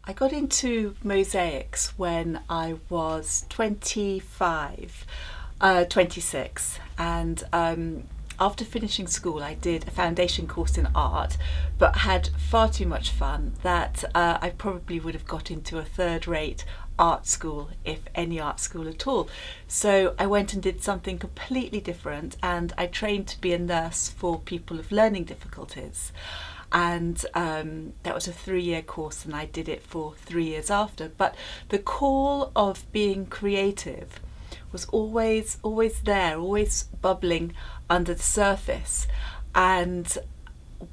I got into mosaics when I was 26, and after finishing school I did a foundation course in art, but had far too much fun that I probably would have got into a third-rate art school, if any art school at all. So I went and did something completely different, and I trained to be a nurse for people with learning difficulties. And that was a 3-year course, and I did it for 3 years after. But the call of being creative was always there, always bubbling under the surface. And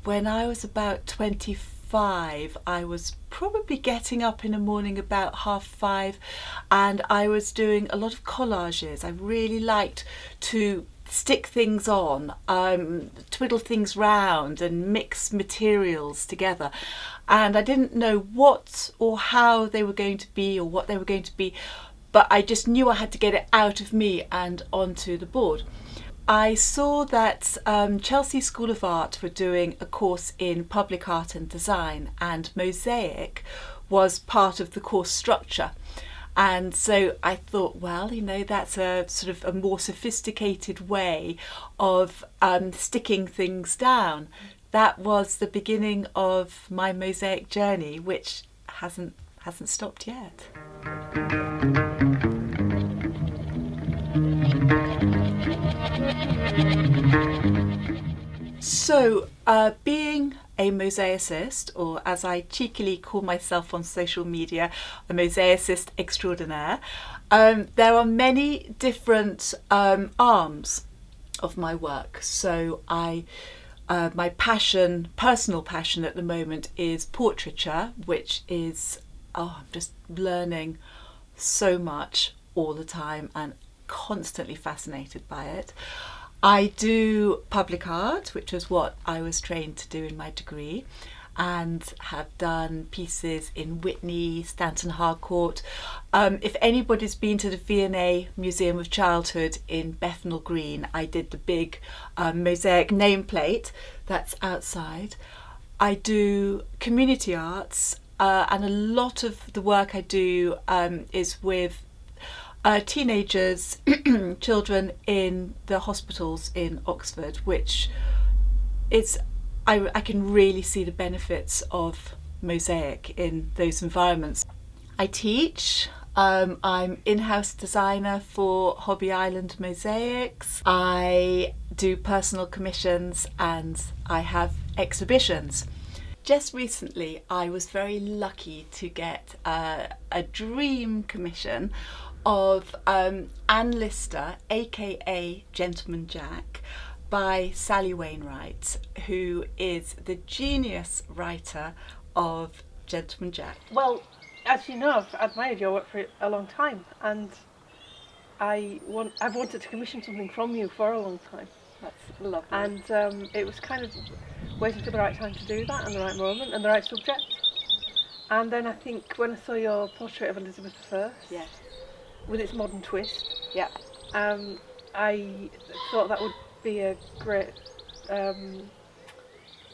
when I was about 25, I was probably getting up in the morning about 5:30, and I was doing a lot of collages. I really liked to stick things on, twiddle things round and mix materials together. And I didn't know what or how they were going to be or what they were going to be, but I just knew I had to get it out of me and onto the board. I saw that Chelsea School of Art were doing a course in public art and design, and mosaic was part of the course structure. And so I thought, well, that's a sort of a more sophisticated way of sticking things down. That was the beginning of my mosaic journey, which hasn't stopped yet. So, being a mosaicist, or as I cheekily call myself on social media, a mosaicist extraordinaire, there are many different arms of my work. So my personal passion at the moment is portraiture, which is, I'm just learning so much all the time and constantly fascinated by it. I do public art, which is what I was trained to do in my degree, and have done pieces in Witney, Stanton Harcourt. If anybody's been to the V&A Museum of Childhood in Bethnal Green, I did the big mosaic nameplate that's outside. I do community arts, and a lot of the work I do is with teenagers, children in the hospitals in Oxford, which is, I can really see the benefits of mosaic in those environments. I teach. I'm in-house designer for Hobby Island Mosaics. I do personal commissions, and I have exhibitions. Just recently, I was very lucky to get a dream commission of Anne Lister, aka Gentleman Jack, by Sally Wainwright, who is the genius writer of Gentleman Jack. Well, as you know, I've admired your work for a long time, and I've wanted to commission something from you for a long time. That's lovely. And it was kind of waiting for the right time to do that, and the right moment, and the right subject. And then I think when I saw your portrait of Elizabeth I, yeah, with its modern twist, yeah, I thought that would be a great.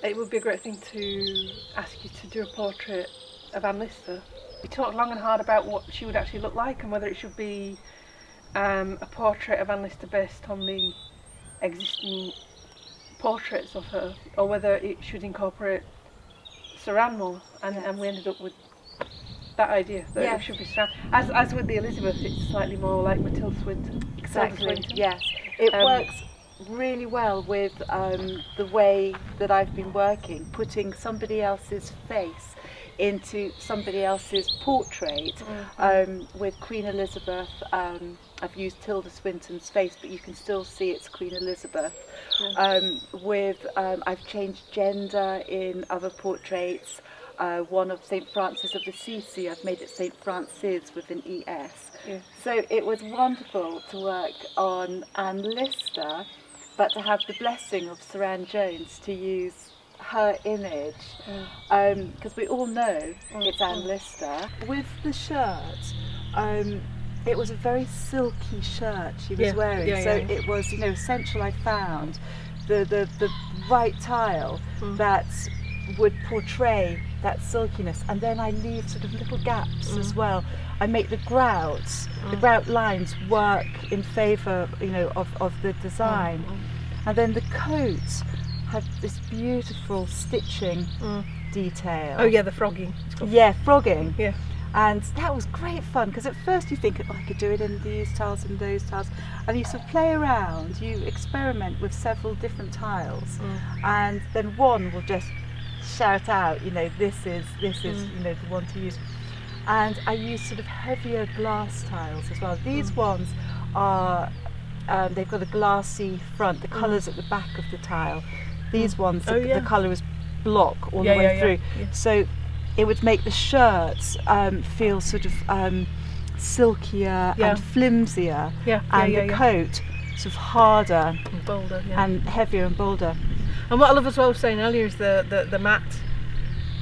It would be a great thing to ask you to do a portrait of Anne Lister. We talked long and hard about what she would actually look like, and whether it should be a portrait of Anne Lister based on the existing portraits of her, or whether it should incorporate Sir Anne more, and we ended up with that idea that it should be Sir Anne. As with the Elizabeth, it's slightly more like Matilda Swinton. exactly. Yes, it works really well with the way that I've been working, putting somebody else's face into somebody else's portrait. With Queen Elizabeth, I've used Tilda Swinton's face, but you can still see it's Queen Elizabeth. I've changed gender in other portraits. One of St. Francis of Assisi, I've made it St. Francis with an ES. Yeah. So it was wonderful to work on Anne Lister, but to have the blessing of Sir Anne Jones to use her image, because we all know it's Anne Lister. With the shirt, it was a very silky shirt she was wearing, it was essential. I found the right tile that would portray that silkiness, and then I leave sort of little gaps as well. I make the grouts lines work in favour, of the design. And then the coats have this beautiful stitching detail. Oh yeah, the frogging. Yeah, frogging. Yeah. And that was great fun, because at first you think, I could do it in these tiles and those tiles, and you sort of play around, you experiment with several different tiles, and then one will just shout out, this is the one to use. And I use sort of heavier glass tiles as well. These ones are they've got a glassy front, the colour's at the back of the tile. These ones, the colour is block all the way through. Yeah. So it would make the shirts feel sort of silkier and flimsier, and the coat sort of harder and bolder, and heavier and bolder. And what I love as well, saying earlier, is the matte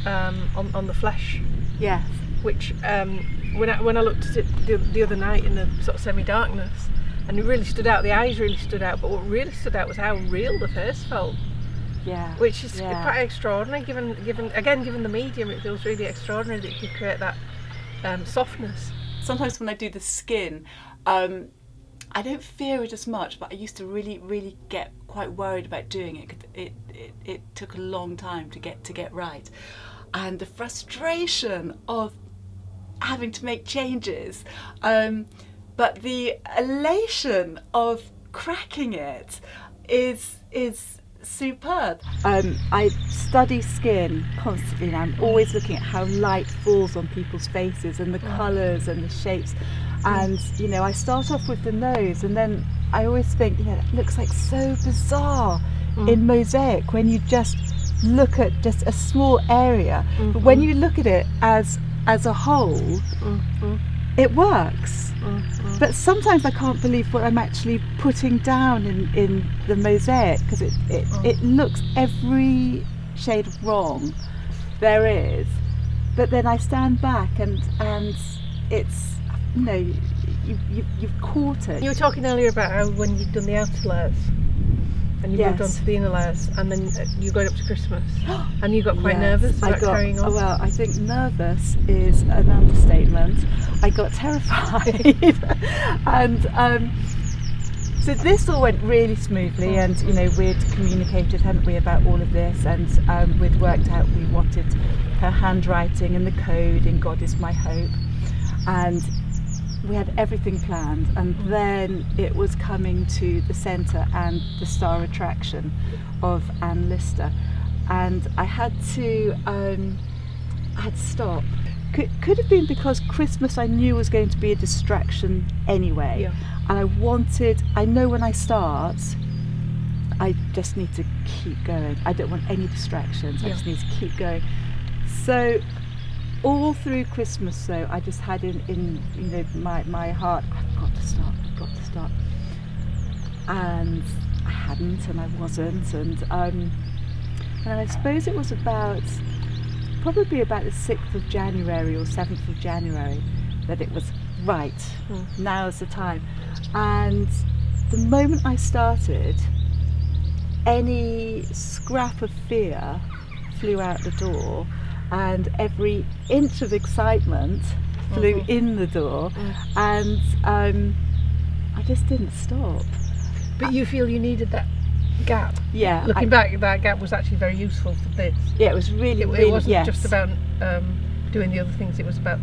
on the flesh. Yes. Which when I looked at it the other night in the sort of semi-darkness, and it really stood out. The eyes really stood out, but what really stood out was how real the face felt. Yeah. Which is quite extraordinary, given the medium. It feels really extraordinary that you could create that softness. Sometimes when I do the skin, I don't fear it as much, but I used to really, really get quite worried about doing it, 'cause it took a long time to get right, and the frustration of having to make changes, but the elation of cracking it is superb. I study skin constantly, and I'm always looking at how light falls on people's faces and the colours and the shapes. And I start off with the nose, and then I always think, it looks like so bizarre in mosaic when you just look at just a small area. But when you look at it as a whole, it works. But sometimes I can't believe what I'm actually putting down in the mosaic, because it looks every shade of wrong there is. But then I stand back and it's, you've caught it. You were talking earlier about how when you've done the outer layers and you moved on to the inner layers, and then you got up to Christmas and you got quite nervous about carrying on. Well, I think nervous is an understatement. I got terrified. And so this all went really smoothly, and we'd communicated, hadn't we, about all of this, and we'd worked out we wanted her handwriting and the code in God Is My Hope, and we had everything planned. And then it was coming to the centre and the star attraction of Anne Lister, and I had to stop. Could have been because Christmas I knew was going to be a distraction anyway, and I know when I start I just need to keep going. I don't want any distractions. I just need to keep going. So all through Christmas, though, I just had in my heart, I've got to start, and I hadn't, and I wasn't, and I suppose it was probably about the 6th of January or 7th of January that it was right. Now's the time. And the moment I started, any scrap of fear flew out the door, and every inch of excitement flew in the door, and I just didn't stop. But you feel you needed that gap? Yeah. Looking back, that gap was actually very useful for this. Yeah, it was really, it wasn't just about doing the other things. It was about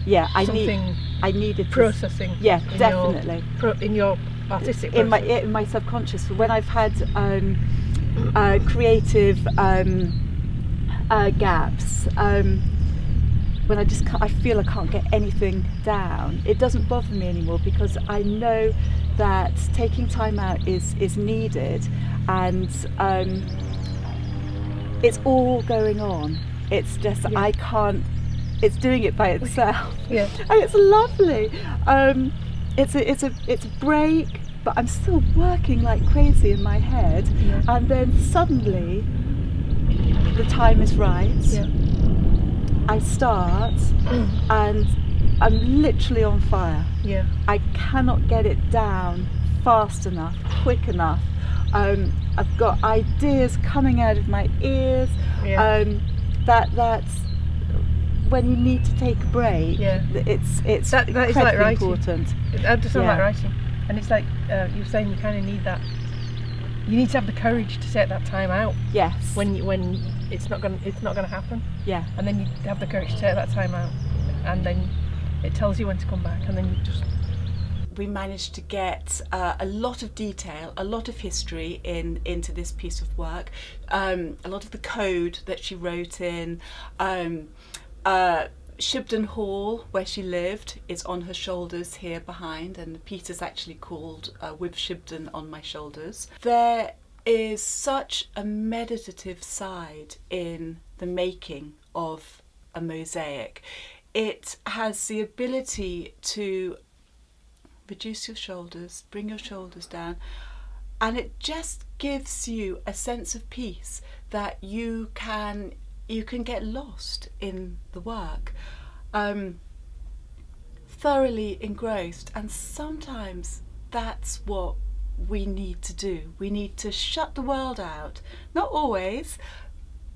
I needed processing. Yeah, definitely. In your artistic process. In my subconscious. When I've had creative gaps, when I feel I can't get anything down, it doesn't bother me anymore, because I know that taking time out is needed, and it's all going on. It's just I can't. It's doing it by itself. Yeah. And it's lovely. It's a break, but I'm still working like crazy in my head. Yeah. And then suddenly the time is right. Yeah. I start and I'm literally on fire. Yeah. I cannot get it down fast enough, quick enough. I've got ideas coming out of my ears. Yeah. that's when you need to take a break. Yeah. It's That is like incredibly writing. important. It does sound Yeah. like writing, and it's like you're saying, you kind of need that. You need to have the courage to take that time out Yes. when it's not gonna happen. Yeah. And then you have the courage to take that time out, and then it tells you when to come back, and then you just. We managed to get a lot of detail, a lot of history into this piece of work. A lot of the code that she wrote in. Shibden Hall, where she lived, is on her shoulders here behind, and Peter's actually called With Shibden on My Shoulders. There is such a meditative side in the making of a mosaic. It has the ability to reduce your shoulders, bring your shoulders down, and it just gives you a sense of peace that you can get lost in the work, thoroughly engrossed. And sometimes that's what we need to do. We need to shut the world out. Not always,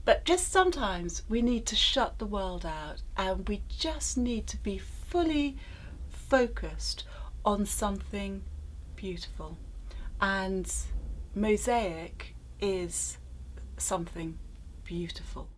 but just sometimes we need to shut the world out, and we just need to be fully focused on something beautiful. And mosaic is something beautiful.